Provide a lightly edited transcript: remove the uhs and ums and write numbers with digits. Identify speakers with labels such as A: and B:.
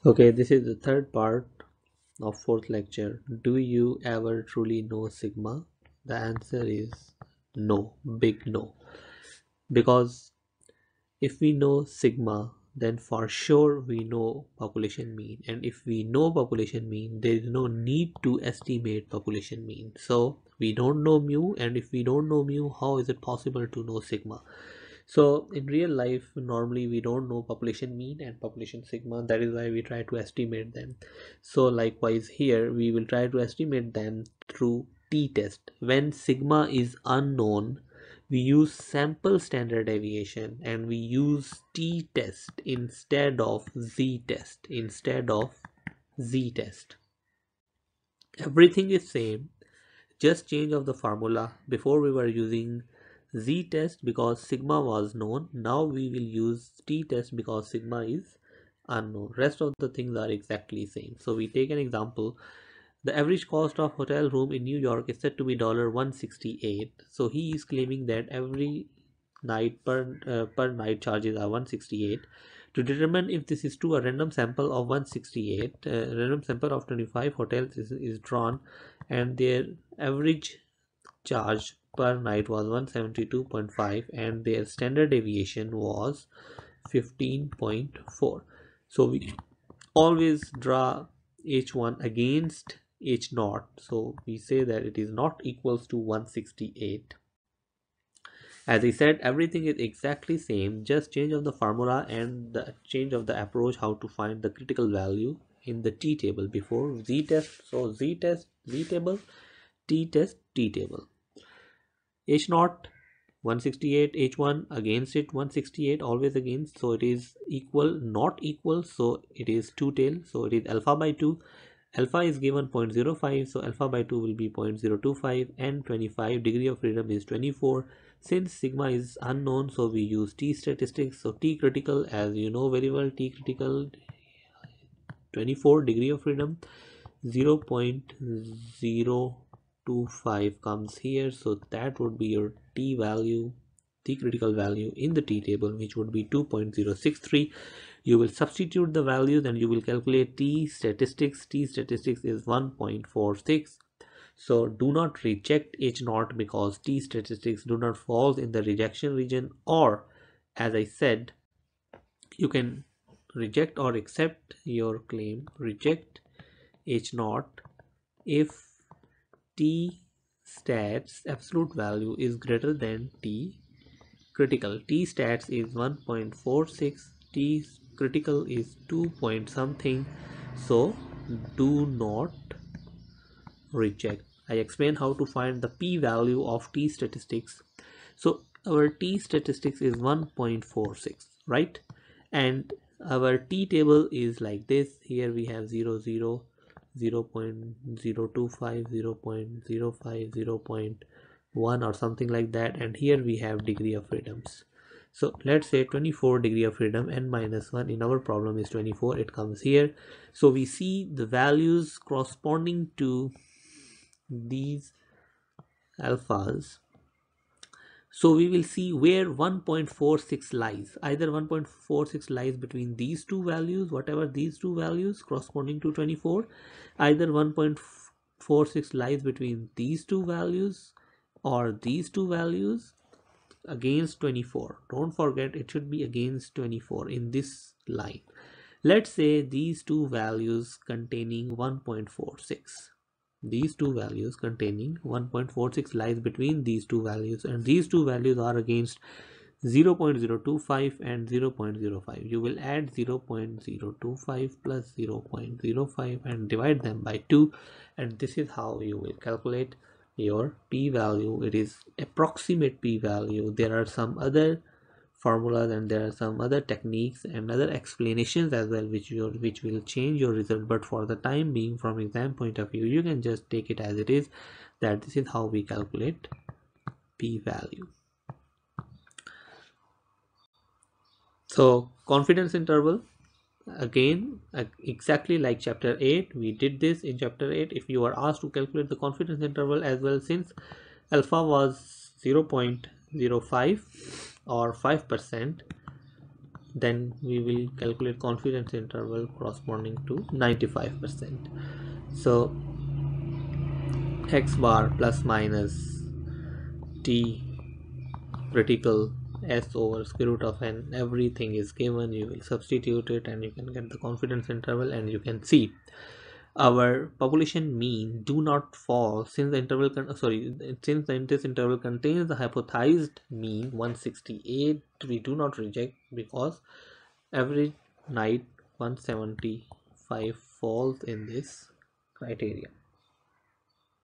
A: Okay, this is the third part of fourth lecture. Do you ever truly know sigma? The answer is no, big no. Because if we know sigma, then for sure we know population mean. And if we know population mean, there is no need to estimate population mean. So we don't know mu, and if we don't know mu, how is it possible to know sigma? So in real life, normally we don't know population mean and population sigma. That is why we try to estimate them. So likewise here, we will try to estimate them through t-test. When sigma is unknown, we use sample standard deviation and we use t-test instead of z-test. Everything is same, just change of the formula. Before we were using z-test because sigma was known. Now we will use t-test because sigma is unknown. Rest of the things are exactly same. So we take an example. The average cost of hotel room in New York is said to be $168. So he is claiming that every night per night charges are 168. To determine if this is true, a random sample of 168, random sample of 25 hotels is drawn, and their average charge per night was 172.5 and their standard deviation was 15.4. So we always draw h1 against h naught, so we say that it is not equals to 168. As I said, everything is exactly same, just change of the formula and the change of the approach how to find the critical value in the t table. Before z test, so z test z table, t test t table. H naught 168, h1 against it 168, always against, so it is equal, not equal, so it is two tail, so it is alpha by 2. Alpha is given 0.05, so alpha by 2 will be 0.025, and 25 degree of freedom is 24. Since sigma is unknown, so we use t statistics. So t critical, as you know very well, t critical 24 degree of freedom 0.025 comes here, so that would be your t value, t critical value in the t table, which would be 2.063. You will substitute the values and you will calculate t statistics. T statistics is 1.46. So do not reject h naught because t statistics do not fall in the rejection region, or as I said, you can reject or accept your claim. Reject h naught if t stats absolute value is greater than t critical. T stats is 1.46, t critical is 2 point something, so do not reject. I explain how to find the p-value of t statistics. So our t statistics is 1.46, right? And our t table is like this. Here we have 0 0 0.025 0.05 0.1 or something like that, and here we have degree of freedoms. So let's say 24 degree of freedom, n minus 1 in our problem is 24, it comes here. So we see the values corresponding to these alphas. So we will see where 1.46 lies. Either 1.46 lies between these two values, whatever these two values corresponding to 24. Either 1.46 lies between these two values or these two values against 24. Don't forget, it should be against 24 in this line. Let's say these two values containing 1.46. These two values containing 1.46 lies between these two values, and these two values are against 0.025 and 0.05. You will add 0.025 plus 0.05 and divide them by 2, and this is how you will calculate your p-value. It is approximate p-value. There are some other formulas and there are some other techniques and other explanations as well which will change your result, but for the time being, from exam point of view, you can just take it as it is, that this is how we calculate p-value. So confidence interval, again, exactly like chapter 8, we did this in chapter 8. If you are asked to calculate the confidence interval as well, since alpha was 0.05 or 5%, then we will calculate confidence interval corresponding to 95%. So x bar plus minus t critical s over square root of n, everything is given. You will substitute it and you can get the confidence interval, and you can see our population mean do not fall since the interval since this interval contains the hypothesized mean 168. We do not reject because every night 175 falls in this criteria.